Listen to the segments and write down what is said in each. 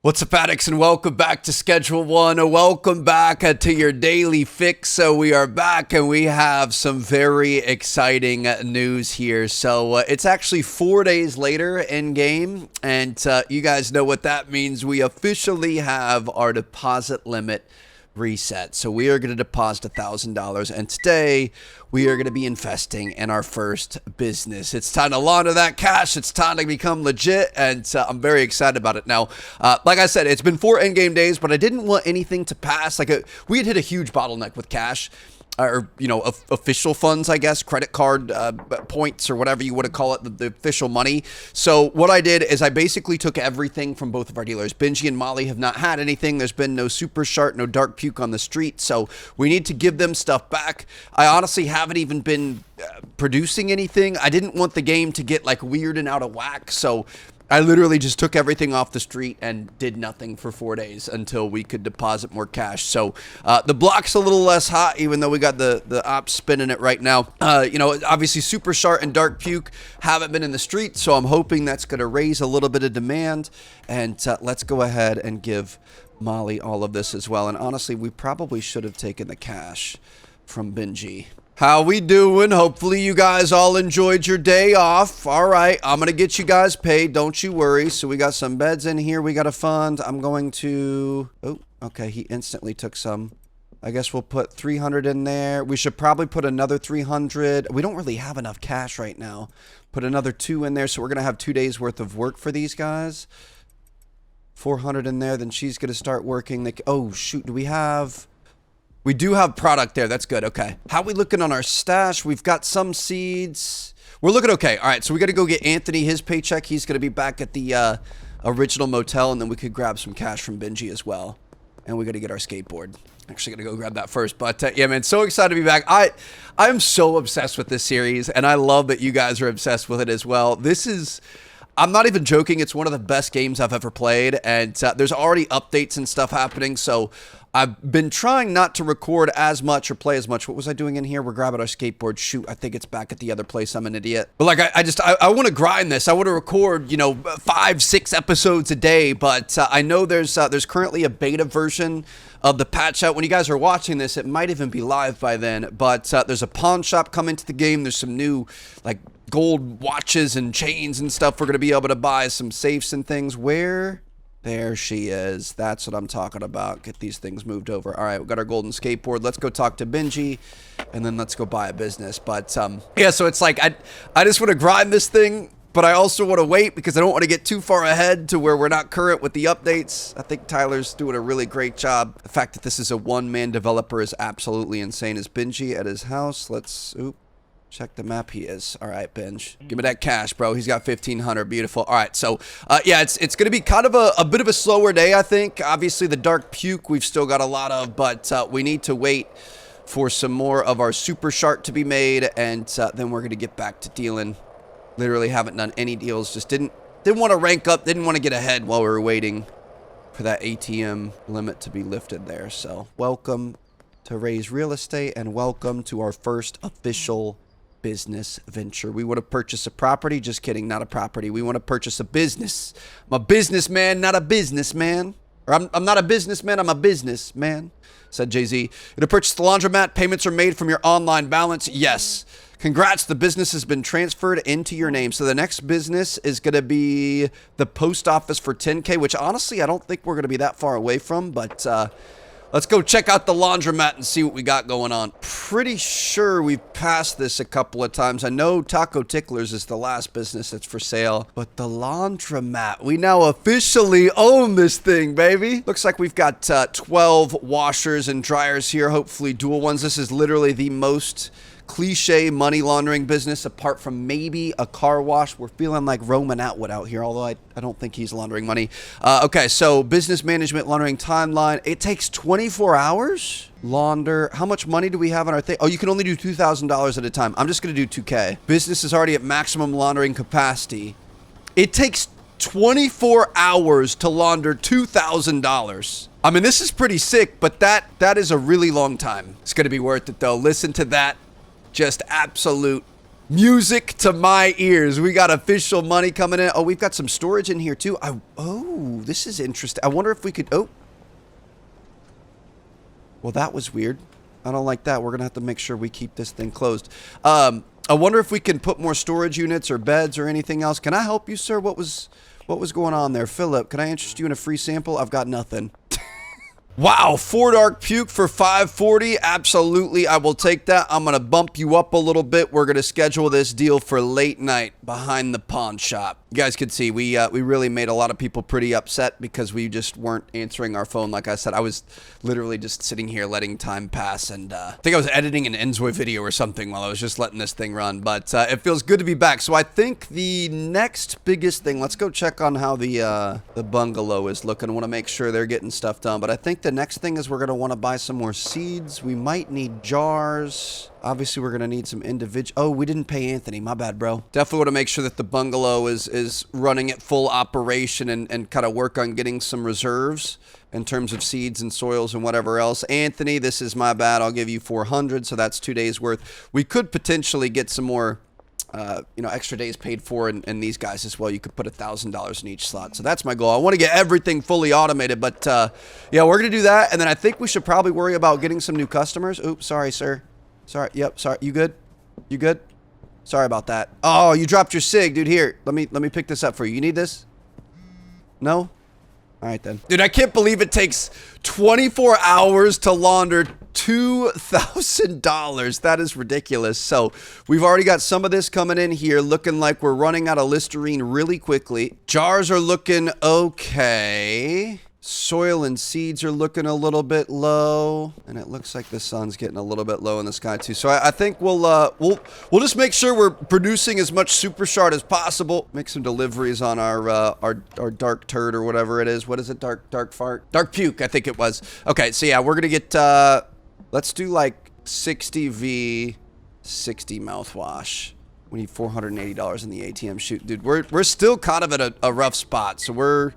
What's up, addicts, and welcome back to Schedule 1. Welcome back to your daily fix. So we are back, and we have some very exciting news here. So it's actually 4 days later in game, and you guys know what that means. We officially have our deposit limit reset. So we are going to deposit $1,000, and today we are going to be investing in our first business. It's time to launder that cash. It's time to become legit, and I'm very excited about it. Now, like I said, it's been 4 in-game days, but I didn't want anything to pass. We had hit a huge bottleneck with cash. Or, official funds, I guess, credit card points or whatever you want to call it, the official money. So what I did is I basically took everything from both of our dealers. Benji and Molly have not had anything. There's been no super shark, no dark puke on the street. So we need to give them stuff back. I honestly haven't even been producing anything. I didn't want the game to get like weird and out of whack. So I literally just took everything off the street and did nothing for 4 days until we could deposit more cash. So the block's a little less hot, even though we got the ops spinning it right now. Obviously Super Shark and Dark Puke haven't been in the street, so I'm hoping that's going to raise a little bit of demand. And let's go ahead and give Molly all of this as well. And honestly, we probably should have taken the cash from Benji. How we doing? Hopefully you guys all enjoyed your day off. All right, I'm going to get you guys paid. Don't you worry. So we got some beds in here. We got a fund. I'm going to... Oh, okay. He instantly took some. I guess we'll put 300 in there. We should probably put another 300. We don't really have enough cash right now. Put another 2 in there. So we're going to have 2 days worth of work for these guys. 400 in there. Then she's going to start working. Oh, shoot. Do we have... We do have product there. That's good. Okay. How we looking on our stash? We've got some seeds. We're looking okay. All right. So we got to go get Anthony his paycheck. He's going to be back at the original motel, and then we could grab some cash from Benji as well. And we got to get our skateboard. Actually, got to go grab that first. But yeah, man, so excited to be back. I'm so obsessed with this series, and I love that you guys are obsessed with it as well. This is... I'm not even joking. It's one of the best games I've ever played, and there's already updates and stuff happening, so I've been trying not to record as much or play as much. What was I doing in here? We're grabbing our skateboard. Shoot, I think it's back at the other place. I'm an idiot. But like, I want to grind this. I want to record, 5-6 episodes a day, but I know there's currently a beta version of the patch out. When you guys are watching this, it might even be live by then, but there's a pawn shop coming to the game. There's some new, gold watches and chains and stuff we're going to be able to buy, some safes and things. Where? There she is. That's what I'm talking about. Get these things moved over. All right, we got our golden skateboard. Let's go talk to Benji, and then let's go buy a business. But, yeah, so it's like I just want to grind this thing, but I also want to wait because I don't want to get too far ahead to where we're not current with the updates. I think Tyler's doing a really great job. The fact that this is a one-man developer is absolutely insane. Is Benji at his house? Let's... Oop. Check the map. He is. All right, Benj. Give me that cash, bro. He's got 1,500. Beautiful. All right, so, yeah, it's going to be kind of a bit of a slower day, I think. Obviously, the Dark Puke we've still got a lot of, but we need to wait for some more of our Super Shark to be made, and then we're going to get back to dealing. Literally haven't done any deals. Just didn't want to rank up, didn't want to get ahead while we were waiting for that ATM limit to be lifted there. So, welcome to Ray's Real Estate, and welcome to our first official business venture. We want to purchase a property. Just kidding, not a property. We want to purchase a business. I'm a businessman, not a businessman. Or I'm not a businessman, I'm a businessman, said Jay-Z. To purchase the laundromat, payments are made from your online balance. Yes. Congrats, the business has been transferred into your name. So the next business is going to be the post office for 10K, which honestly, I don't think we're going to be that far away from, but let's go check out the laundromat and see what we got going on. Pretty sure we've passed this a couple of times. I know Taco Ticklers is the last business that's for sale, but the laundromat, we now officially own this thing, baby. Looks like we've got 12 washers and dryers here, hopefully dual ones. This is literally the most cliche money laundering business apart from maybe a car wash. We're feeling like Roman Atwood out here, although I don't think he's laundering money. Okay, so business management laundering timeline. It takes 24 hours? Launder. How much money do we have on our thing? Oh, you can only do $2,000 at a time. I'm just going to do 2K. Business is already at maximum laundering capacity. It takes 24 hours to launder $2,000. I mean, this is pretty sick, but that is a really long time. It's going to be worth it, though. Listen to that. Just absolute Music to my ears. We got official money coming in. Oh, we've got some storage in here too. Oh, this is interesting. I wonder if we could... Oh. Well, that was weird. I don't like that. We're going to have to make sure we keep this thing closed. I wonder if we can put more storage units or beds or anything else. Can I help you, sir? What was going on there? Philip, can I interest you in a free sample? I've got nothing. Wow, 4 dark puke for 540. Absolutely, I will take that. I'm going to bump you up a little bit. We're going to schedule this deal for late night behind the pawn shop. You guys can see we really made a lot of people pretty upset because we just weren't answering our phone. Like I said, I was literally just sitting here letting time pass, and I think I was editing an Enzoy video or something while I was just letting this thing run. But it feels good to be back. So I think the next biggest thing, let's go check on how the bungalow is looking. I want to make sure they're getting stuff done. But I think the next thing is we're going to want to buy some more seeds. We might need jars. Obviously, we're going to need some individual... Oh, we didn't pay Anthony. My bad, bro. Definitely want to make sure that the bungalow is running at full operation and kind of work on getting some reserves in terms of seeds and soils and whatever else. Anthony, this is my bad. I'll give you 400, so that's 2 days worth. We could potentially get some more... extra days paid for in these guys as well. You could put $1,000 in each slot. So that's my goal. I want to get everything fully automated, but yeah, we're going to do that. And then I think we should probably worry about getting some new customers. Oops, sorry, sir. Sorry. Yep, sorry. You good? You good? Sorry about that. Oh, you dropped your SIG, dude. Here, let me pick this up for you. You need this? No? All right, then. Dude, I can't believe it takes 24 hours to launder $2,000. That is ridiculous. So we've already got some of this coming in here, looking like we're running out of Listerine really quickly. Jars are looking okay. Soil and seeds are looking a little bit low, and it looks like the sun's getting a little bit low in the sky too. So I think we'll just make sure we're producing as much super shard as possible. Make some deliveries on our dark turd or whatever it is. What is it? Dark fart? Dark puke, I think it was. Okay, so yeah, we're gonna get let's do like 60 V, 60 mouthwash. We need $480 in the ATM. Shoot, dude, we're still kind of at a rough spot, so we're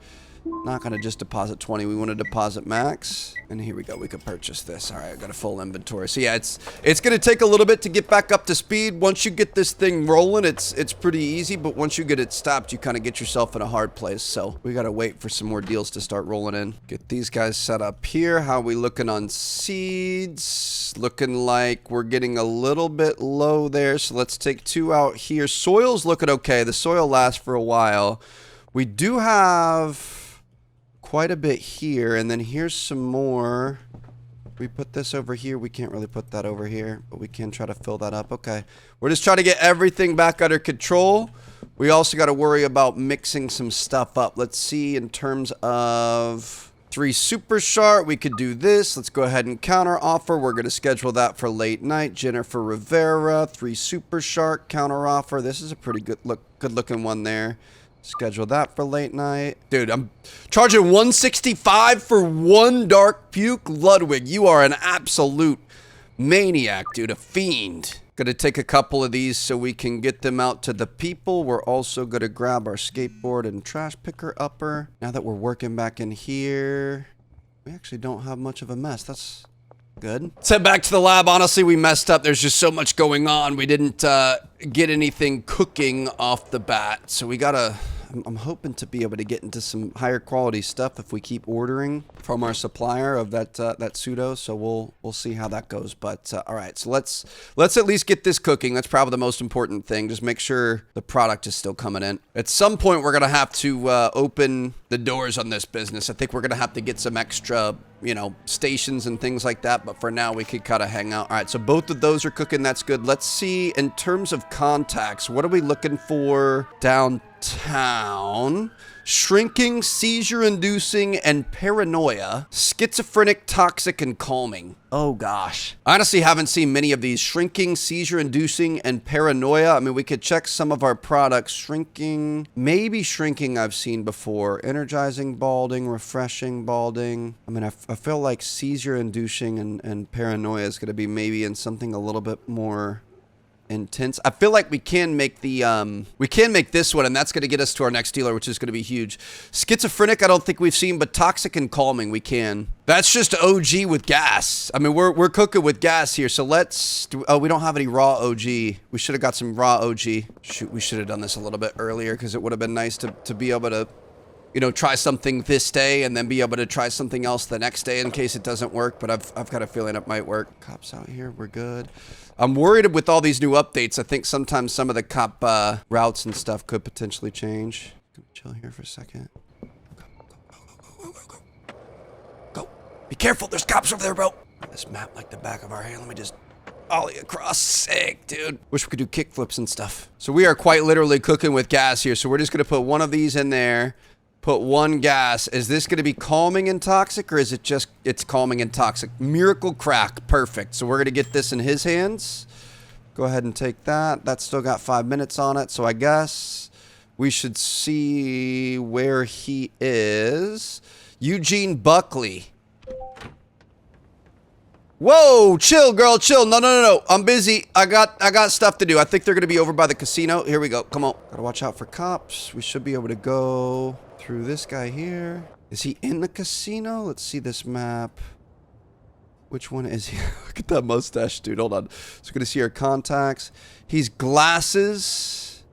not going to just deposit 20. We want to deposit max. And here we go. We could purchase this. All right, I've got a full inventory. So yeah, it's going to take a little bit to get back up to speed. Once you get this thing rolling, it's pretty easy. But once you get it stopped, you kind of get yourself in a hard place. So we got to wait for some more deals to start rolling in. Get these guys set up here. How are we looking on seeds? Looking like we're getting a little bit low there. So let's take 2 out here. Soil's looking okay. The soil lasts for a while. We do have quite a bit here, and then here's some more. We put this over here. We can't really put that over here, but we can try to fill that up. Okay, we're just trying to get everything back under control. We also got to worry about mixing some stuff up. Let's see, in terms of 3 super shard, we could do this. Let's go ahead and counter offer. We're going to schedule that for late night. Jennifer Rivera, 3 super shard counter offer. This is a pretty good looking one there. Schedule that for late night. Dude, I'm charging $165 for 1 dark puke. Ludwig, you are an absolute maniac, dude. A fiend. Gonna take a couple of these so we can get them out to the people. We're also gonna grab our skateboard and trash picker upper. Now that we're working back in here, we actually don't have much of a mess. That's good. Let's head back to the lab. Honestly, we messed up. There's just so much going on. We didn't get anything cooking off the bat. So we gotta... I'm hoping to be able to get into some higher quality stuff if we keep ordering from our supplier of that pseudo. So we'll see how that goes. But all right, so let's at least get this cooking. That's probably the most important thing. Just make sure the product is still coming in. At some point, we're gonna have to open the doors on this business. I think we're gonna have to get some extra, stations and things like that. But for now, we could kind of hang out. All right, so both of those are cooking. That's good. Let's see, in terms of contacts, what are we looking for downtown? Shrinking, seizure-inducing, and paranoia. Schizophrenic, toxic, and calming. Oh, gosh. I honestly haven't seen many of these. Shrinking, seizure-inducing, and paranoia. I mean, we could check some of our products. Shrinking. Maybe shrinking I've seen before. Energizing, balding, refreshing, balding. I mean, I feel like seizure-inducing and paranoia is going to be maybe in something a little bit more intense. I feel like we can make this one, and that's going to get us to our next dealer, which is going to be huge. Schizophrenic, I don't think we've seen, but toxic and calming, we can. That's just OG with gas. I mean, we're cooking with gas here, so we don't have any raw OG. We should have got some raw OG. Shoot, we should have done this a little bit earlier, because it would have been nice to be able to, you know, try something this day and then be able to try something else the next day in case it doesn't work, but I've got a feeling it might work. Cops out here, we're good. I'm worried with all these new updates. I think sometimes some of the cop routes and stuff could potentially change. Can we chill here for a second? Go. Be careful, there's cops over there, bro. This map like the back of our hand. Let me just ollie across. Sick, dude. Wish we could do kickflips and stuff. So we are quite literally cooking with gas here. So we're just going to put one of these in there. Put one gas. Is this going to be calming and toxic, or is it just, it's calming and toxic? Miracle crack. Perfect. So we're going to get this in his hands. Go ahead and take that. That's still got 5 minutes on it. So I guess we should see where he is. Eugene Buckley. Whoa, chill, girl, chill. No. I'm busy. I got stuff to do. I think they're going to be over by the casino. Here we go. Come on. Gotta watch out for cops. We should be able to go through this guy here. Is he in the casino? Let's see this map. Which one is he? Look at that mustache, dude. Hold on. So we're going to see our contacts. He's glasses.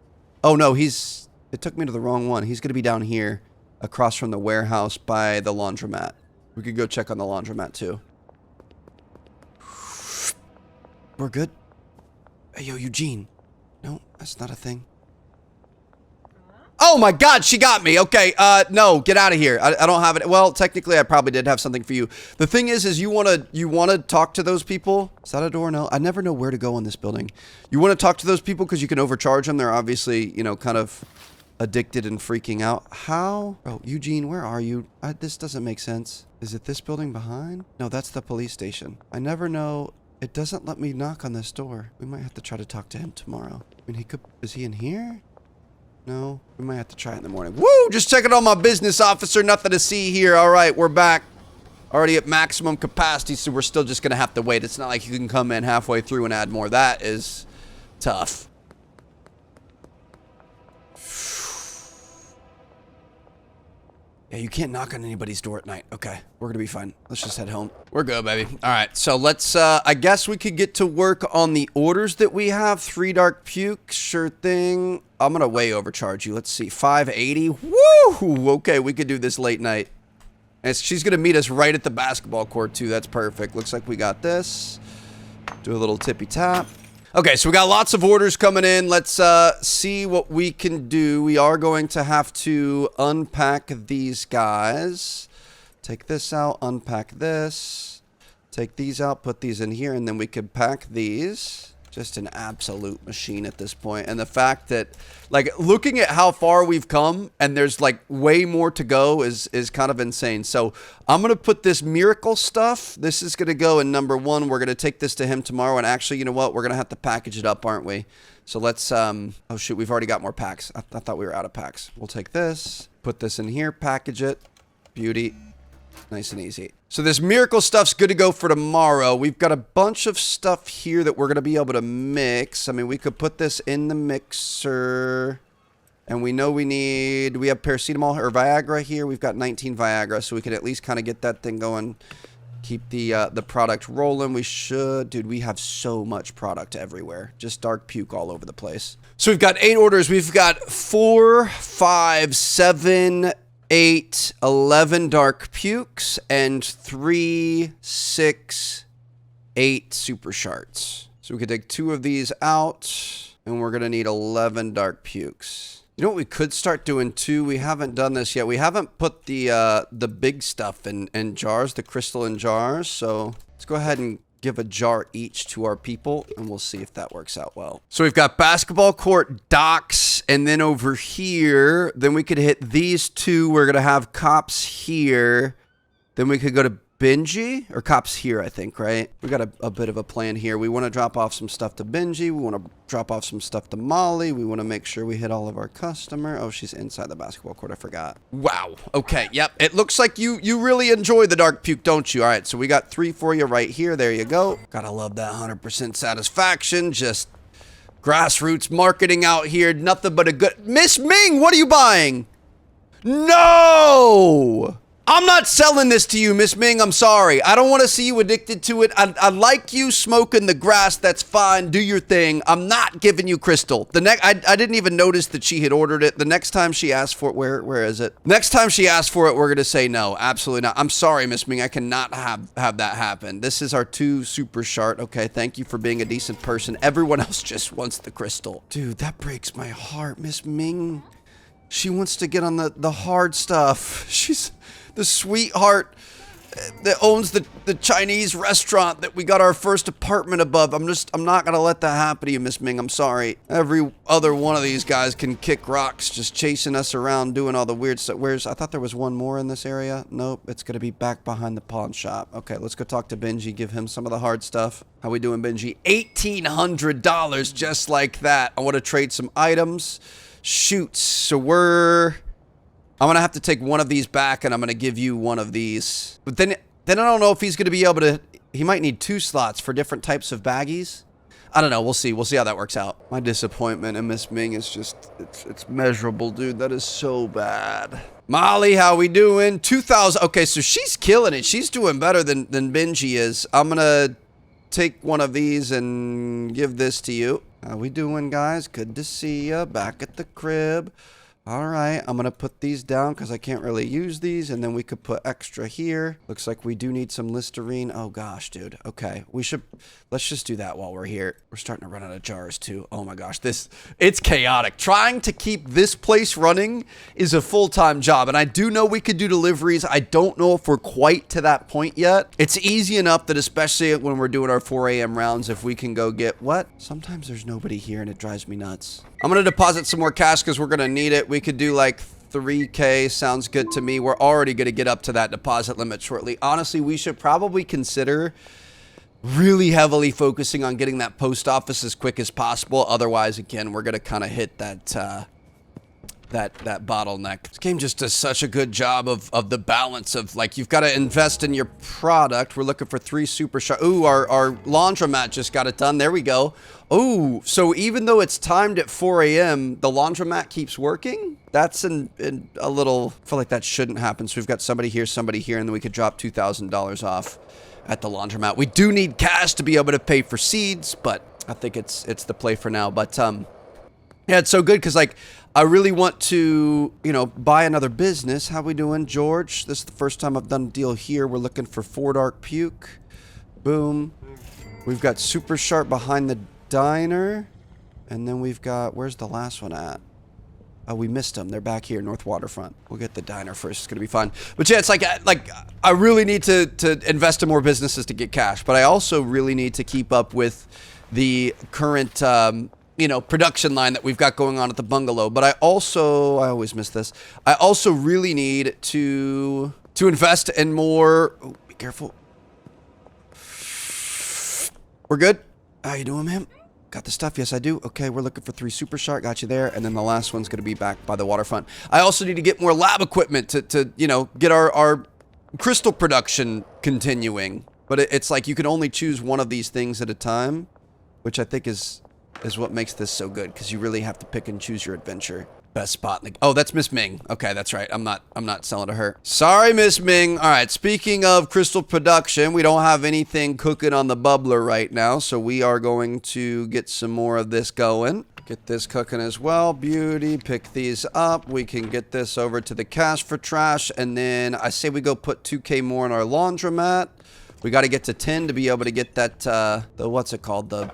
Oh, no, it took me to the wrong one. He's going to be down here across from the warehouse by the laundromat. We could go check on the laundromat, too. We're good. Hey, yo, Eugene. No, that's not a thing. Oh my God, she got me. Okay, no, get out of here. I don't have it. Well, technically, I probably did have something for you. The thing is you wanna talk to those people. Is that a door? No, I never know where to go in this building. You want to talk to those people because you can overcharge them. They're obviously, you know, kind of addicted and freaking out. How? Oh, Eugene, where are you? This doesn't make sense. Is it this building behind? No, that's the police station. I never know. It doesn't let me knock on this door. We might have to try to talk to him tomorrow. I mean, is he in here? No, we might have to try it in the morning. Woo! Just checking on my business officer. Nothing to see here. All right, we're back. Already at maximum capacity, so we're still just going to have to wait. It's not like you can come in halfway through and add more. That is tough. Yeah, you can't knock on anybody's door at night. Okay, we're gonna be fine. Let's just head home. We're good, baby. All right, so let's, I guess we could get to work on the orders that we have. 3 dark puke, sure thing. I'm gonna way overcharge you. Let's see, 580. Woo! Okay, we could do this late night. And she's gonna meet us right at the basketball court, too. That's perfect. Looks like we got this. Do a little tippy tap. Okay, so we got lots of orders coming in. Let's see what we can do. We are going to have to unpack these guys. Take this out, unpack this. Take these out, put these in here, and then we could pack these. Just an absolute machine at this point. And the fact that, like, looking at how far we've come and there's, like, way more to go is kind of insane. So I'm going to put this miracle stuff. This is going to go in number 1. We're going to take this to him tomorrow. And actually, you know what? We're going to have to package it up, aren't we? So let's, oh, shoot. We've already got more packs. I thought we were out of packs. We'll take this, put this in here, package it. Beauty. Nice and easy. So this miracle stuff's good to go for tomorrow. We've got a bunch of stuff here that we're going to be able to mix. I mean, we could put this in the mixer. And we know we have paracetamol or Viagra here. We've got 19 Viagra, so we can at least kind of get that thing going. Keep the product rolling. We should. Dude, we have so much product everywhere. Just dark puke all over the place. So we've got 8 orders. We've got 4, 5, 7, 8, 11 dark pukes, and 3, 6, 8 super sharts. So we could take 2 of these out, and we're going to need 11 dark pukes. You know what we could start doing too? We haven't done this yet. We haven't put the big stuff in jars, the crystal in jars. So let's go ahead and give a jar each to our people, and we'll see if that works out well. So we've got basketball court, docks, and then over here, then we could hit these 2. We're going to have cops here. Then we could go to Benji, or cops here, I think, right? We got a bit of a plan here. We want to drop off some stuff to Benji. We want to drop off some stuff to Molly. We want to make sure we hit all of our customer. Oh, she's inside the basketball court. I forgot. Wow. Okay. Yep. It looks like you really enjoy the dark puke, don't you? All right. So we got 3 for you right here. There you go. Gotta love that 100% satisfaction. Just Grassroots marketing out here. Nothing but a good... Miss Ming, what are you buying? No! I'm not selling this to you, Miss Ming. I'm sorry. I don't want to see you addicted to it. I like you smoking the grass. That's fine. Do your thing. I'm not giving you crystal. I didn't even notice that she had ordered it. The next time she asked for it, where is it? Next time she asks for it, we're going to say no. Absolutely not. I'm sorry, Miss Ming. I cannot have that happen. This is our 2 super shart. Okay, thank you for being a decent person. Everyone else just wants the crystal. Dude, that breaks my heart, Miss Ming. She wants to get on the hard stuff. She's the sweetheart that owns the Chinese restaurant that we got our first apartment above. I'm not gonna let that happen to you, Miss Ming. I'm sorry. Every other one of these guys can kick rocks, just chasing us around, doing all the weird stuff. I thought there was one more in this area. Nope, it's gonna be back behind the pawn shop. Okay, let's go talk to Benji, give him some of the hard stuff. How we doing, Benji? $1,800 just like that. I want to trade some items. Shoots. So I'm going to have to take one of these back, and I'm going to give you one of these. But then I don't know if he's going to be able to... He might need 2 slots for different types of baggies. I don't know. We'll see. We'll see how that works out. My disappointment in Miss Ming is just... It's measurable, dude. That is so bad. Molly, how we doing? 2,000... Okay, so she's killing it. She's doing better than Benji is. I'm going to take one of these and give this to you. How we doing, guys? Good to see ya. Back at the crib. All right, I'm going to put these down because I can't really use these, and then we could put extra here. Looks like we do need some Listerine. Oh, gosh, dude. Okay, let's just do that while we're here. We're starting to run out of jars, too. Oh, my gosh, it's chaotic. Trying to keep this place running is a full-time job, and I do know we could do deliveries. I don't know if we're quite to that point yet. It's easy enough that especially when we're doing our 4 a.m. rounds, if we can go get... What? Sometimes there's nobody here, and it drives me nuts. I'm going to deposit some more cash because we're going to need it. We could do like 3K. Sounds good to me. We're already going to get up to that deposit limit shortly. Honestly, we should probably consider really heavily focusing on getting that post office as quick as possible. Otherwise, again, we're going to kind of hit that that bottleneck. This game just does such a good job of the balance of, like, you've got to invest in your product. We're looking for 3 super shot. Ooh, our laundromat just got it done. There we go. Oh, so even though it's timed at 4 a.m., the laundromat keeps working? That's a little... I feel like that shouldn't happen. So we've got somebody here, and then we could drop $2,000 off at the laundromat. We do need cash to be able to pay for seeds, but I think it's the play for now. But, yeah, it's so good because, like, I really want to, you know, buy another business. How we doing, George? This is the first time I've done a deal here. We're looking for 4 Dark Puke. Boom. We've got Super Sharp behind the diner. And then we've got... Where's the last one at? Oh, we missed them. They're back here, North Waterfront. We'll get the diner first. It's going to be fun. But yeah, it's like I really need to invest in more businesses to get cash. But I also really need to keep up with the current... you know, production line that we've got going on at the bungalow. But I always miss this. I also really need to invest in more. Oh, be careful. We're good? How you doing, man? Got the stuff? Yes, I do. Okay, we're looking for 3 Super Shark. Got you there. And then the last one's going to be back by the waterfront. I also need to get more lab equipment to you know, get our crystal production continuing. But it's like you can only choose one of these things at a time, which I think is what makes this so good, because you really have to pick and choose your adventure. Best spot in the... Oh, that's Miss Ming. Okay, that's right. I'm not selling to her. Sorry, Miss Ming. All right, speaking of crystal production, we don't have anything cooking on the bubbler right now, so we are going to get some more of this going. Get this cooking as well. Beauty. Pick these up. We can get this over to the cash for trash, and then I say we go put 2K more in our laundromat. We got to get to 10 to be able to get that, the what's it called? The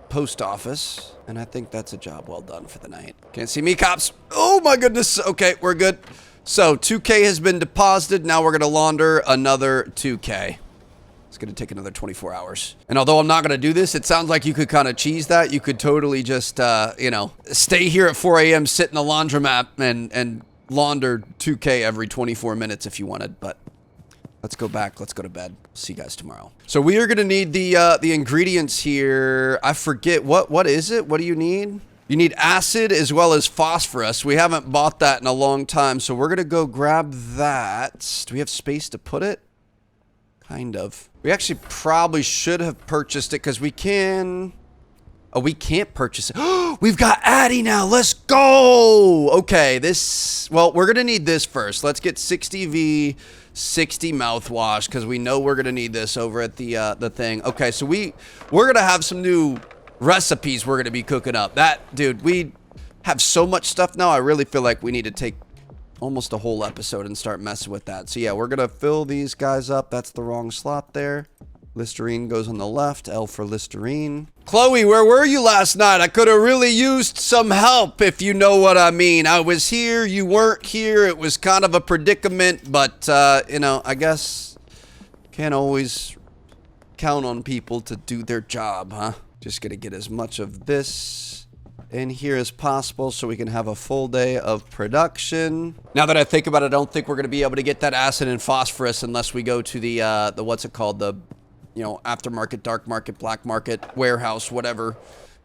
post office, and I think that's a job well done for the night. Can't see me, cops. Oh my goodness. Okay, we're good. So 2K has been deposited. Now we're gonna launder another 2K. It's gonna take another 24 hours. And although I'm not gonna do this, it sounds like you could kind of cheese that. You could totally just you know, stay here at 4 a.m., sit in the laundromat and launder 2K every 24 minutes if you wanted, but let's go back. Let's go to bed. See you guys tomorrow. So we are going to need the ingredients here. I forget. What is it? What do you need? You need acid as well as phosphorus. We haven't bought that in a long time, so we're going to go grab that. Do we have space to put it? Kind of. We actually probably should have purchased it because we can Oh, we can't purchase it. We've got Addy now. Let's go. Okay, this... Well, we're going to need this first. Let's get 60V, 60 mouthwash, because we know we're going to need this over at the thing. Okay, so we're going to have some new recipes we're going to be cooking up. That, dude, we have so much stuff now. I really feel like we need to take almost a whole episode and start messing with that. So, yeah, we're going to fill these guys up. That's the wrong slot there. Listerine goes on the left. L for Listerine. Chloe, where were you last night? I could have really used some help, if you know what I mean. I was here, you weren't here. It was kind of a predicament, but, you know, I guess can't always count on people to do their job, huh? Just gonna get as much of this in here as possible so we can have a full day of production. Now that I think about it, I don't think we're gonna be able to get that acid and phosphorus unless we go to the what's it called? The, you know, aftermarket, dark market, black market, warehouse, whatever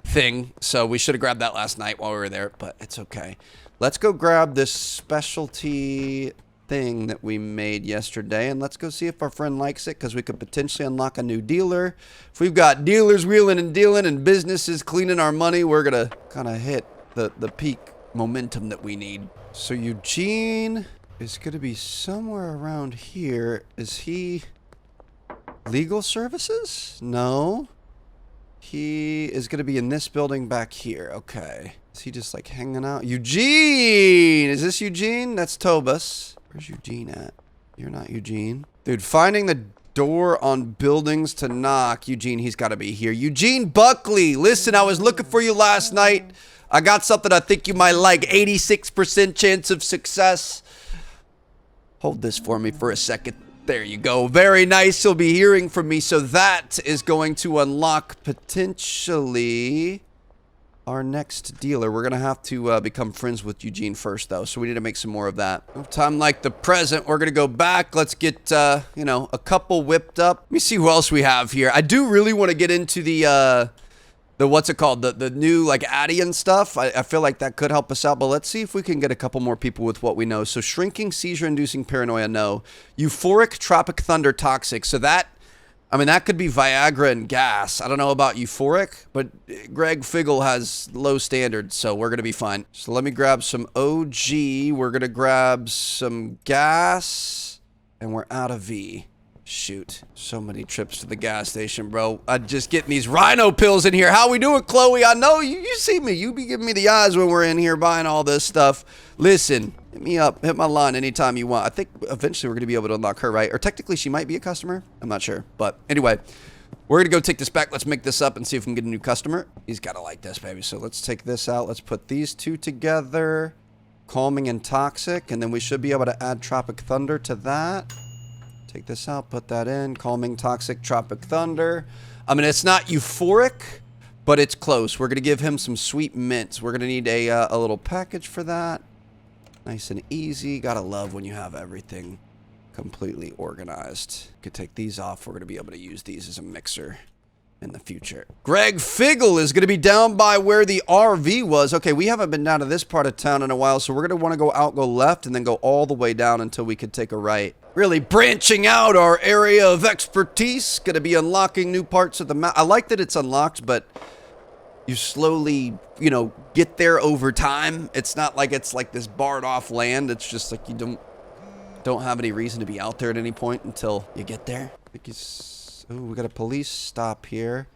thing. So we should have grabbed that last night while we were there, but it's okay. Let's go grab this specialty thing that we made yesterday, and let's go see if our friend likes it, because we could potentially unlock a new dealer. If we've got dealers wheeling and dealing and businesses cleaning our money, we're gonna kind of hit the peak momentum that we need. So Eugene is gonna be somewhere around here. Is he legal services? No. He is gonna be in this building back here. Okay. Is he just like hanging out? Eugene! Is this Eugene? That's Tobus. Where's Eugene at? You're not Eugene. Dude, finding the door on buildings to knock. Eugene, he's got to be here. Eugene Buckley. Listen, I was looking for you last night. I got something I think you might like. 86% chance of success. Hold this for me for a second. There you go. Very nice. You'll be hearing from me. So that is going to unlock potentially our next dealer. We're going to have to become friends with Eugene first, though. So we need to make some more of that. Time like the present. We're going to go back. Let's get, you know, a couple whipped up. Let me see who else we have here. I do really want to get into the what's it called? The new, like, Addy and stuff. I feel like that could help us out. But let's see if we can get a couple more people with what we know. So shrinking, seizure-inducing paranoia, no. Euphoric, tropic thunder, toxic. So that, I mean, that could be Viagra and gas. I don't know about euphoric, but Greg Figgle has low standards, so we're going to be fine. So let me grab some OG. We're going to grab some gas, and we're out of V. Shoot. So many trips to the gas station, bro. I'm just getting these rhino pills in here. How we doing, Chloe? I know you see me. You be giving me the eyes when we're in here buying all this stuff. Listen, hit me up. Hit my line anytime you want. I think eventually we're going to be able to unlock her, right? Or technically she might be a customer. I'm not sure. But anyway, we're going to go take this back. Let's make this up and see if we can get a new customer. He's got to like this, baby. So let's take this out. Let's put these two together. Calming and toxic. And then we should be able to add Tropic Thunder to that. Take this out, put that in. Calming, toxic, tropic thunder. I mean, it's not euphoric, but it's close. We're going to give him some sweet mints. We're going to need a little package for that. Nice and easy. Gotta love when you have everything completely organized. Could take these off. We're going to be able to use these as a mixer in the future. Greg Figgle is going to be down by where the RV was. Okay, we haven't been down to this part of town in a while, so we're going to want to go out, go left, and then go all the way down until we could take a right. Really branching out our area of expertise. Going to be unlocking new parts of the map. I like that it's unlocked, but you slowly, you know, get there over time. It's not like it's like this barred off land. It's just like you don't have any reason to be out there at any point until you get there. I think he's... Oh, we got a police stop here.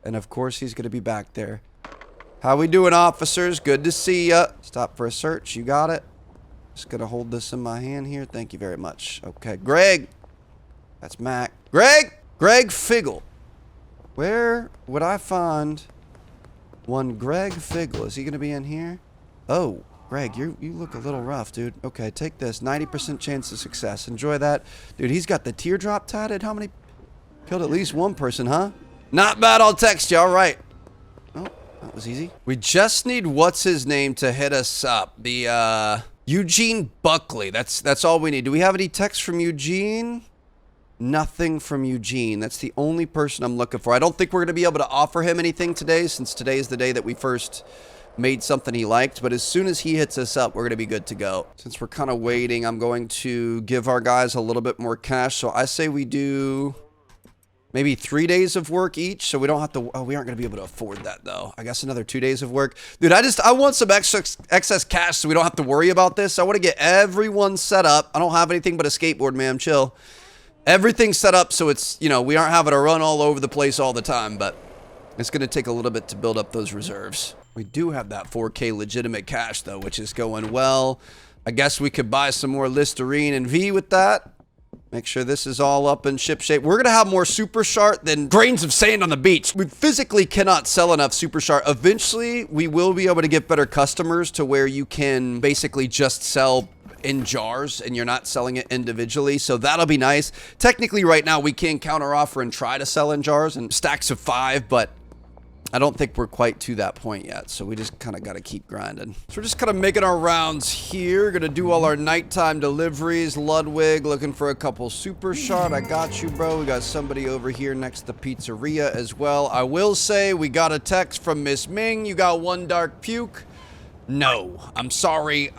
And of course he's going to be back there. How we doing, officers? Good to see ya. Stop for a search. You got it? Just gonna hold this in my hand here. Thank you very much. Okay, Greg. That's Mac. Greg Figgle. Where would I find one Greg Figgle? Is he gonna be in here? Oh, Greg, you look a little rough, dude. Okay, take this. 90% chance of success. Enjoy that. Dude, he's got the teardrop tatted. How many? Killed at least one person, huh? Not bad. I'll text you. All right. Oh, that was easy. We just need what's his name to hit us up. The Eugene Buckley. That's all we need. Do we have any text from Eugene? Nothing from Eugene. That's the only person I'm looking for. I don't think we're going to be able to offer him anything today, since today is the day that we first made something he liked. But as soon as he hits us up, we're going to be good to go. Since we're kind of waiting, I'm going to give our guys a little bit more cash. So I say we do maybe 3 days of work each, so we don't have to, oh, we aren't gonna be able to afford that though. I guess another 2 days of work. Dude, I want some excess cash so we don't have to worry about this. I wanna get everyone set up. I don't have anything but a skateboard, man, chill. Everything's set up so it's, you know, we aren't having to run all over the place all the time, but it's gonna take a little bit to build up those reserves. We do have that 4K legitimate cash though, which is going well. I guess we could buy some more Listerine and V with that. Make sure this is all up in ship shape. We're going to have more Super Shart than grains of sand on the beach. We physically cannot sell enough Super Shart. Eventually, we will be able to get better customers to where you can basically just sell in jars and you're not selling it individually. So that'll be nice. Technically, right now, we can counteroffer and try to sell in jars and stacks of 5, but I don't think we're quite to that point yet, so we just kind of got to keep grinding. So we're just kind of making our rounds here. Gonna do all our nighttime deliveries. Ludwig looking for a couple Super Shard. I got you, bro. We got somebody over here next to the pizzeria as well. I will say we got a text from Miss Ming. You got 1 dark puke? No, I'm sorry.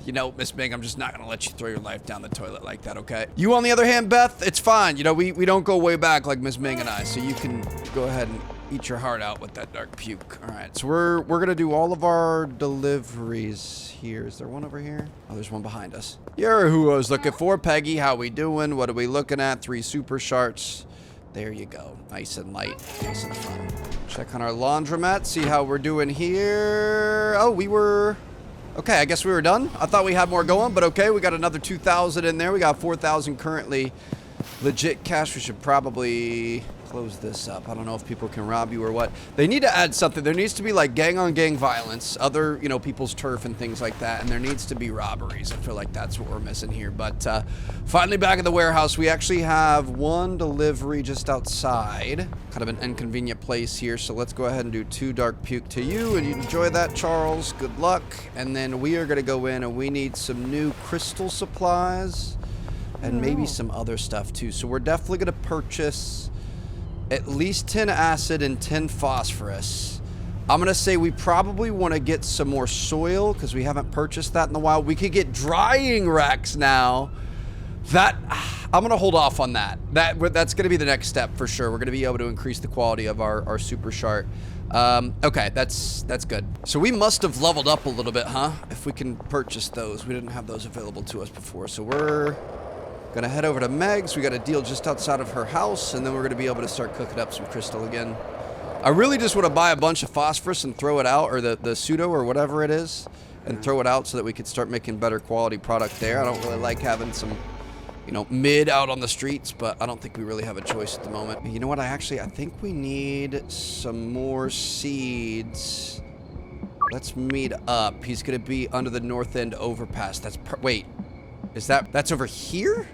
You know, Miss Ming, I'm just not going to let you throw your life down the toilet like that, okay? You, on the other hand, Beth, it's fine. You know, we don't go way back like Miss Ming and I, so you can go ahead and eat your heart out with that dark puke. All right, so we're going to do all of our deliveries here. Is there one over here? Oh, there's one behind us. You're who I was looking for. Peggy, how we doing? What are we looking at? 3 Super Sharts. There you go. Nice and light. Nice and fun. Check on our laundromat. See how we're doing here. Oh, we were... Okay, I guess we were done. I thought we had more going, but okay. We got another 2,000 in there. We got 4,000 currently. Legit cash. We should probably close this up. I don't know if people can rob you or what. They need to add something. There needs to be like gang-on-gang violence, other, you know, people's turf and things like that, and there needs to be robberies. I feel like that's what we're missing here. But finally back at the warehouse, we actually have 1 delivery just outside. Kind of an inconvenient place here, so let's go ahead and do 2 dark puke to you, and you enjoy that, Charles. Good luck. And then we are going to go in, and we need some new crystal supplies and maybe some other stuff too. So we're definitely going to purchase at least 10 acid and 10 phosphorus. I'm going to say we probably want to get some more soil because we haven't purchased that in a while. We could get drying racks now. That, I'm going to hold off on that. That's going to be the next step for sure. We're going to be able to increase the quality of our Super Shart. Okay, that's good. So we must have leveled up a little bit, huh? If we can purchase those. We didn't have those available to us before. So we're gonna head over to Meg's. We got a deal just outside of her house, and then we're gonna be able to start cooking up some crystal again. I really just want to buy a bunch of phosphorus and throw it out, or the pseudo or whatever it is, and throw it out so that we could start making better quality product there. I don't really like having some, you know, mid out on the streets, but I don't think we really have a choice at the moment. You know what? I think we need some more seeds. Let's meet up. He's gonna be under the North End overpass. Wait, that's over here?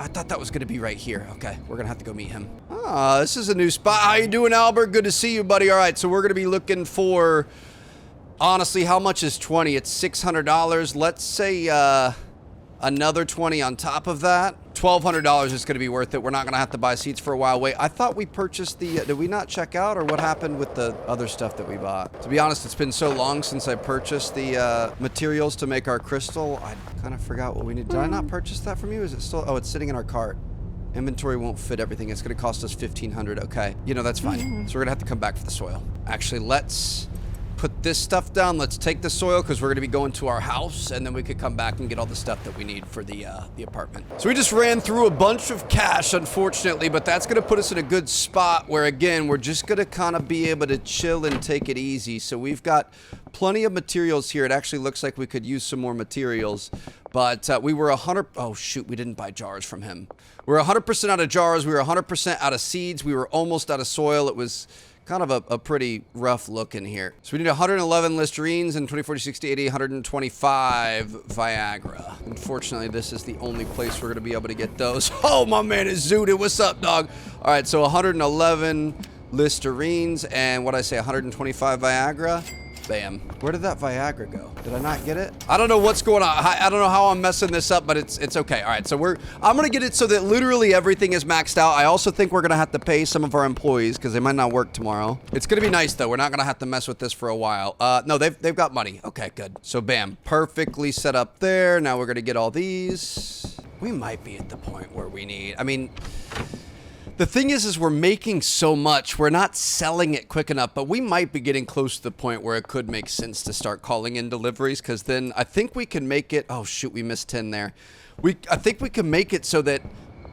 I thought that was going to be right here. Okay, we're going to have to go meet him. Ah, this is a new spot. How you doing, Albert? Good to see you, buddy. All right, so we're going to be looking for, honestly, how much is 20? It's $600. Let's say another 20 on top of that. $1,200 is going to be worth it. We're not going to have to buy seats for a while. Wait, I thought we purchased the... did we not check out, or what happened with the other stuff that we bought? To be honest, it's been so long since I purchased the materials to make our crystal. I kind of forgot what we need. Did I not purchase that from you? Is it still... Oh, it's sitting in our cart. Inventory won't fit everything. It's going to cost us $1,500. Okay. You know, that's fine. So we're going to have to come back for the soil. Actually, let's put this stuff down. Let's take the soil because we're going to be going to our house, and then we could come back and get all the stuff that we need for the apartment. So we just ran through a bunch of cash, unfortunately, but that's going to put us in a good spot where, again, we're just going to kind of be able to chill and take it easy. So we've got plenty of materials here. It actually looks like we could use some more materials, but we were 100... Oh, shoot, we didn't buy jars from him. We were 100% out of jars. We were 100% out of seeds. We were almost out of soil. It was kind of a pretty rough look in here. So we need 111 Listerines and 20, 40, 60, 80, 125 Viagra. Unfortunately, this is the only place we're going to be able to get those. Oh, my man is zooted. What's up, dog? All right, so 111 Listerines and what I say, 125 Viagra. Bam. Where did that Viagra go? Did I not get it? I don't know what's going on. I don't know how I'm messing this up, but it's okay. All right, so I'm gonna get it so that literally everything is maxed out. I also think we're gonna have to pay some of our employees because they might not work tomorrow. It's gonna be nice though. We're not gonna have to mess with this for a while. No, they've got money. Okay, good. So bam, perfectly set up there. Now we're gonna get all these. We might be at the point where we need, I mean, The thing is we're making so much, we're not selling it quick enough, but we might be getting close to the point where it could make sense to start calling in deliveries, because then I think we can make it, oh shoot, we missed 10 there. I think we can make it so that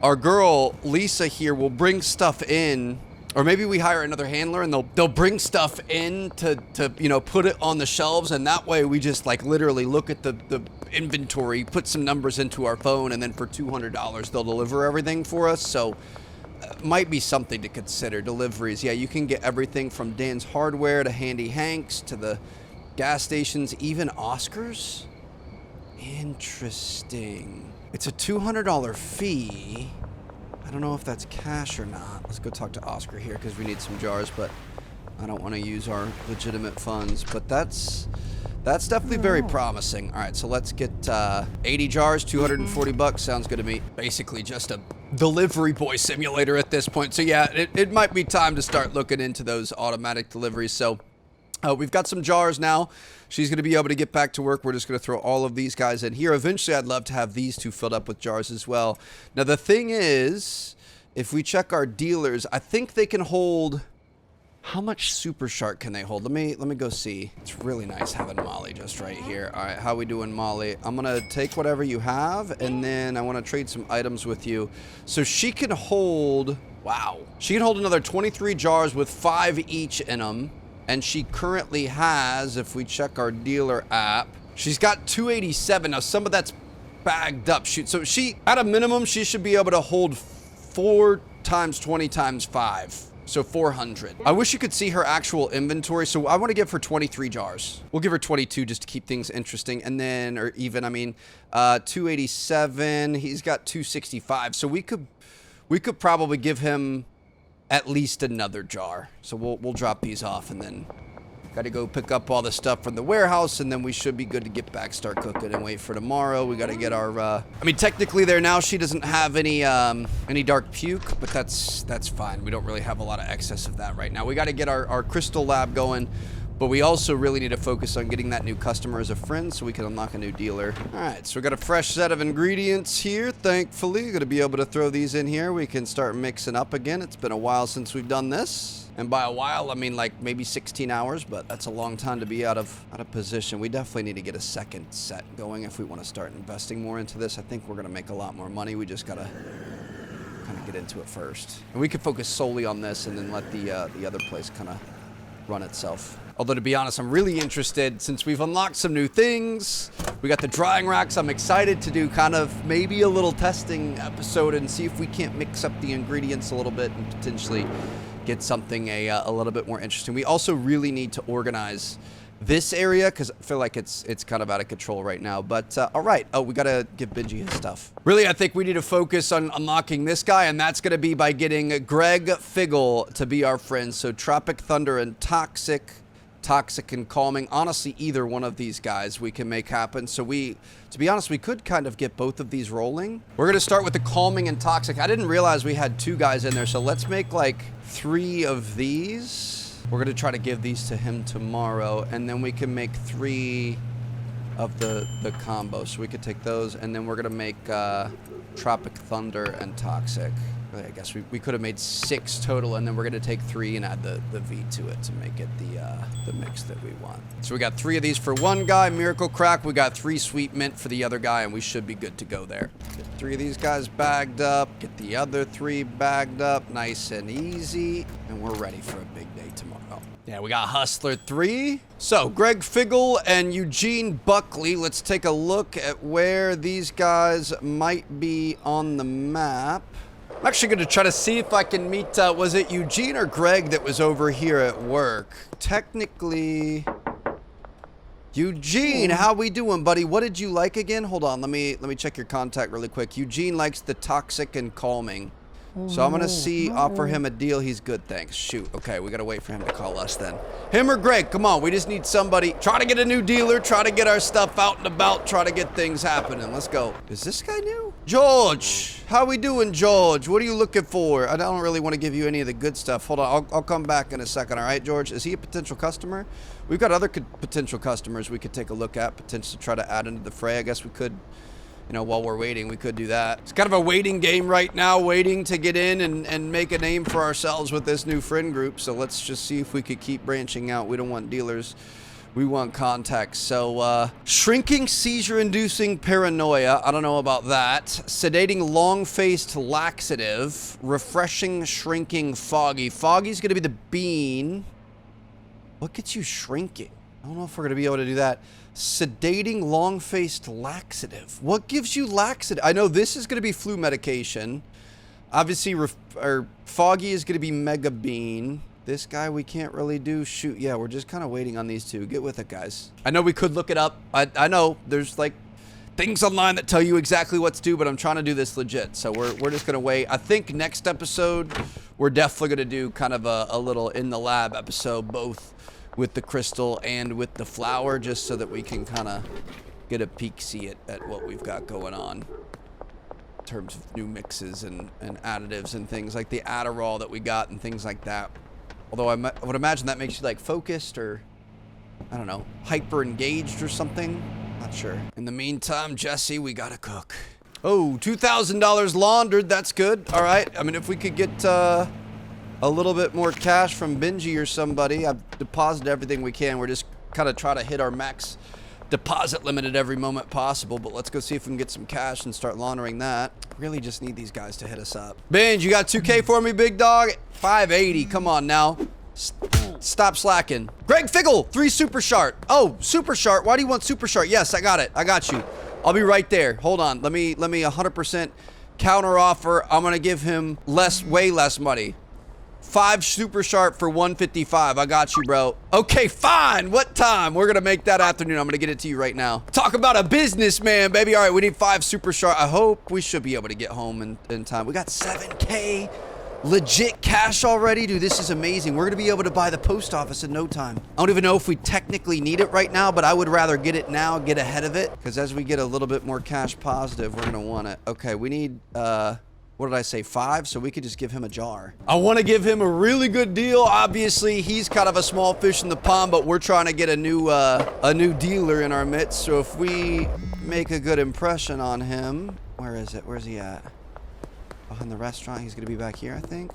our girl, Lisa here, will bring stuff in, or maybe we hire another handler and they'll bring stuff in to you know, put it on the shelves, and that way we just like literally look at the inventory, put some numbers into our phone, and then for $200 they'll deliver everything for us. So might be something to consider. Deliveries, yeah, you can get everything from Dan's Hardware to Handy Hanks to the gas stations, even Oscars. Interesting. It's a $200 fee. I don't know if that's cash or not. Let's go talk to Oscar here because we need some jars, but I don't want to use our legitimate funds. But that's definitely very promising. All right, so let's get 80 jars, 240 bucks. Sounds good to me. Basically just a delivery boy simulator at this point. So yeah, it might be time to start looking into those automatic deliveries. So we've got some jars now. She's going to be able to get back to work. We're just going to throw all of these guys in here. Eventually, I'd love to have these two filled up with jars as well. Now, the thing is, if we check our dealers, I think they can hold... How much Super Shark can they hold? Let me go see. It's really nice having Molly just right here. All right, how we doing, Molly? I'm going to take whatever you have, and then I want to trade some items with you. So she can hold... Wow. She can hold another 23 jars with 5 each in them. And she currently has, if we check our dealer app, she's got 287. Now, some of that's bagged up. So she, at a minimum, she should be able to hold 4 times 20 times 5. So 400. I wish you could see her actual inventory. So I want to give her 23 jars. We'll give her 22 just to keep things interesting. And then, or even, I mean, 287. He's got 265. So we could probably give him at least another jar. So we'll drop these off, and then got to go pick up all the stuff from the warehouse, and then we should be good to get back, start cooking, and wait for tomorrow. We got to get our I mean, technically there now she doesn't have any dark puke, but that's fine. We don't really have a lot of excess of that right now. We got to get our crystal lab going, but we also really need to focus on getting that new customer as a friend so we can unlock a new dealer. All right, so we got a fresh set of ingredients here, thankfully. Going to be able to throw these in here. We can start mixing up again. It's been a while since we've done this. And by a while, I mean like maybe 16 hours, but that's a long time to be out of position. We definitely need to get a second set going if we want to start investing more into this. I think we're going to make a lot more money. We just got to kind of get into it first. And we could focus solely on this and then let the other place kind of run itself. Although, to be honest, I'm really interested since we've unlocked some new things. We got the drying racks. I'm excited to do kind of maybe a little testing episode and see if we can't mix up the ingredients a little bit and potentially get something a little bit more interesting. We also really need to organize this area because I feel like it's kind of out of control right now. But all right. Oh, we got to give Benji his stuff. Really, I think we need to focus on unlocking this guy, and that's going to be by getting Greg Figgle to be our friend. So Tropic Thunder and Toxic and Calming. Honestly, either one of these guys we can make happen. So to be honest, we could kind of get both of these rolling. We're going to start with the Calming and Toxic. I didn't realize we had 2 guys in there. So let's make like 3 of these. We're going to try to give these to him tomorrow. And then we can make 3 of the combo. So we could take those. And then we're going to make Tropic Thunder and Toxic. I guess we could have made 6 total, and then we're going to take 3 and add the V to it to make it the mix that we want. So we got 3 of these for one guy, Miracle Crack. We got 3 Sweet Mint for the other guy, and we should be good to go there. Get 3 of these guys bagged up, get the other 3 bagged up, nice and easy, and we're ready for a big day tomorrow. Yeah, we got Hustler 3. So, Greg Figgle and Eugene Buckley. Let's take a look at where these guys might be on the map. I'm actually going to try to see if I can meet, was it Eugene or Greg that was over here at work? Technically, Eugene, how we doing, buddy? What did you like again? Hold on, let me check your contact really quick. Eugene likes the Toxic and Calming. So I'm going to offer him a deal. He's good, thanks. Shoot, okay, we got to wait for him to call us then. Him or Greg, come on, we just need somebody. Try to get a new dealer, try to get our stuff out and about, try to get things happening. Let's go. Is this guy new? George, how we doing, George? What are you looking for? I don't really want to give you any of the good stuff. Hold on, I'll come back in a second, all right, George? Is he a potential customer? We've got other potential customers we could take a look at, potentially try to add into the fray. I guess we could You know, while we're waiting, we could do that. It's kind of a waiting game right now, waiting to get in and make a name for ourselves with this new friend group. So let's just see if we could keep branching out. We don't want dealers. We want contacts. So, shrinking seizure-inducing paranoia. I don't know about that. Sedating long-faced laxative. Refreshing, shrinking, foggy. Foggy's going to be the bean. What gets you shrinking? I don't know if we're going to be able to do that. Sedating long-faced laxative. What gives you laxative? I know this is going to be flu medication. Obviously, foggy is going to be mega bean. This guy we can't really do. Shoot, yeah, we're just kind of waiting on these two. Get with it, guys. I know we could look it up. I know there's like things online that tell you exactly what to do, but I'm trying to do this legit. So we're just going to wait. I think next episode, we're definitely going to do kind of a little in the lab episode, both with the crystal and with the flower, just so that we can kind of get a peek see at what we've got going on in terms of new mixes and additives and things like the Adderall that we got and things like that. Although I would imagine that makes you like focused or, I don't know, hyper engaged or something. Not sure. In the meantime, Jesse, we gotta cook. Oh, $2,000 laundered. That's good. All right. I mean, if we could get a little bit more cash from Benji or somebody. I've deposited everything we can. We're just kind of trying to hit our max deposit limit at every moment possible, but let's go see if we can get some cash and start laundering that. Really just need these guys to hit us up. Benj, you got 2K for me, big dog? 580, come on now. Stop slacking. Greg Figgle, 3 super shart. Oh, super shart, why do you want super shart? Yes, I got it, I got you. I'll be right there, hold on. Let me 100% counter offer. I'm gonna give him way less money. 5 super sharp for 155. I got you, bro. Okay, fine. What time? We're gonna make that afternoon. I'm gonna get it to you right now. Talk about a businessman, baby. All right, we need 5 super sharp. I hope we should be able to get home in time. We got 7K legit cash already. Dude, this is amazing. We're gonna be able to buy the post office in no time. I don't even know if we technically need it right now, but I would rather get it now, get ahead of it, because as we get a little bit more cash positive, we're gonna want it. Okay, we need what did I say, 5? So we could just give him a jar. I want to give him a really good deal. Obviously, he's kind of a small fish in the pond, but we're trying to get a new dealer in our midst. So if we make a good impression on him, where is it? Where's he at? Behind the restaurant. He's going to be back here, I think.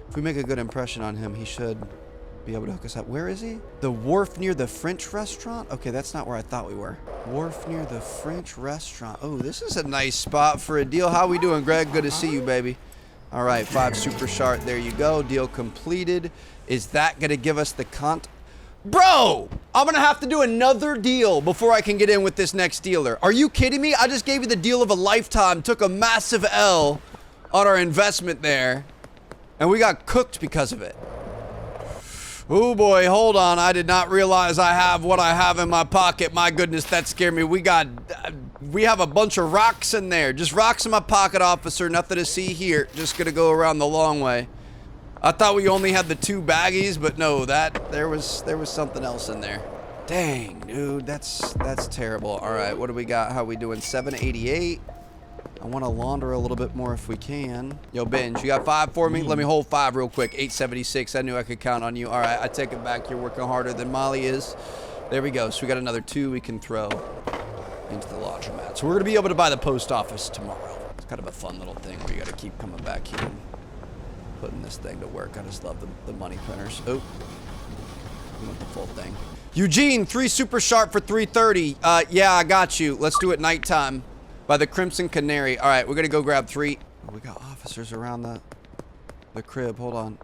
If we make a good impression on him, he should be able to hook us up. Where is he? The wharf near the French restaurant? Okay, that's not where I thought we were. Wharf near the French restaurant. Oh, this is a nice spot for a deal. How we doing, Greg? Good to see you, baby. All right, 5 super shart. There you go. Deal completed. Is that going to give us the Bro, I'm going to have to do another deal before I can get in with this next dealer. Are you kidding me? I just gave you the deal of a lifetime, took a massive L on our investment there, and we got cooked because of it. Oh boy, hold on. I did not realize I have what I have in my pocket. My goodness, that scared me. We have a bunch of rocks in there. Just rocks in my pocket, officer. Nothing to see here. Just gonna go around the long way. I thought we only had the 2 baggies, but no, there was something else in there. Dang, dude, that's terrible. All right, what do we got? How we doing? 788. I want to launder a little bit more if we can. Yo, Benj, you got 5 for me? Let me hold 5 real quick. 876. I knew I could count on you. All right, I take it back. You're working harder than Molly is. There we go. So we got another 2 we can throw into the laundromat. So we're going to be able to buy the post office tomorrow. It's kind of a fun little thing where you got to keep coming back here and putting this thing to work. I just love the money printers. Oh, we want the full thing. Eugene, 3 super sharp for 330. Yeah, I got you. Let's do it nighttime. By the Crimson Canary. All right, we're gonna go grab 3. Oh, we got officers around the crib. Hold on.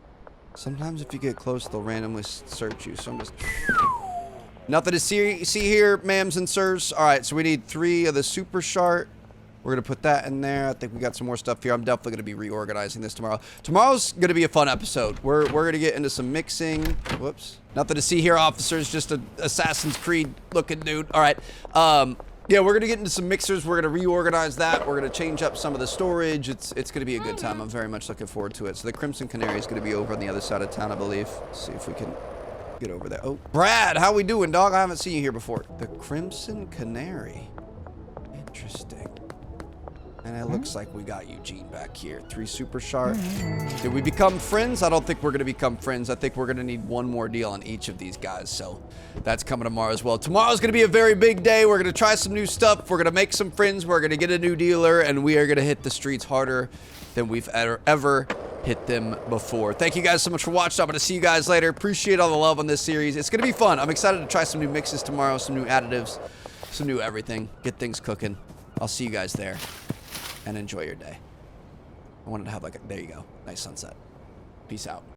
Sometimes if you get close, they'll randomly search you. So I'm just... Nothing to see here, ma'ams and sirs. All right, so we need 3 of the super shart. We're gonna put that in there. I think we got some more stuff here. I'm definitely gonna be reorganizing this tomorrow. Tomorrow's gonna be a fun episode. We're gonna get into some mixing. Whoops. Nothing to see here, officers. Just an Assassin's Creed looking dude. All right. Yeah, we're gonna get into some mixers. We're gonna reorganize that. We're gonna change up some of the storage. It's gonna be a good time. I'm very much looking forward to it. So the Crimson Canary is gonna be over on the other side of town, I believe. Let's see if we can get over there. Oh, Brad, how we doing, dog? I haven't seen you here before. The Crimson Canary. Interesting. And it looks like we got Eugene back here. 3 super sharp. Did we become friends? I don't think we're going to become friends. I think we're going to need one more deal on each of these guys. So that's coming tomorrow as well. Tomorrow's going to be a very big day. We're going to try some new stuff. We're going to make some friends. We're going to get a new dealer. And we are going to hit the streets harder than we've ever hit them before. Thank you guys so much for watching. I'm going to see you guys later. Appreciate all the love on this series. It's going to be fun. I'm excited to try some new mixes tomorrow. Some new additives. Some new everything. Get things cooking. I'll see you guys there. And enjoy your day. I wanted to have like a, there you go. Nice sunset. Peace out.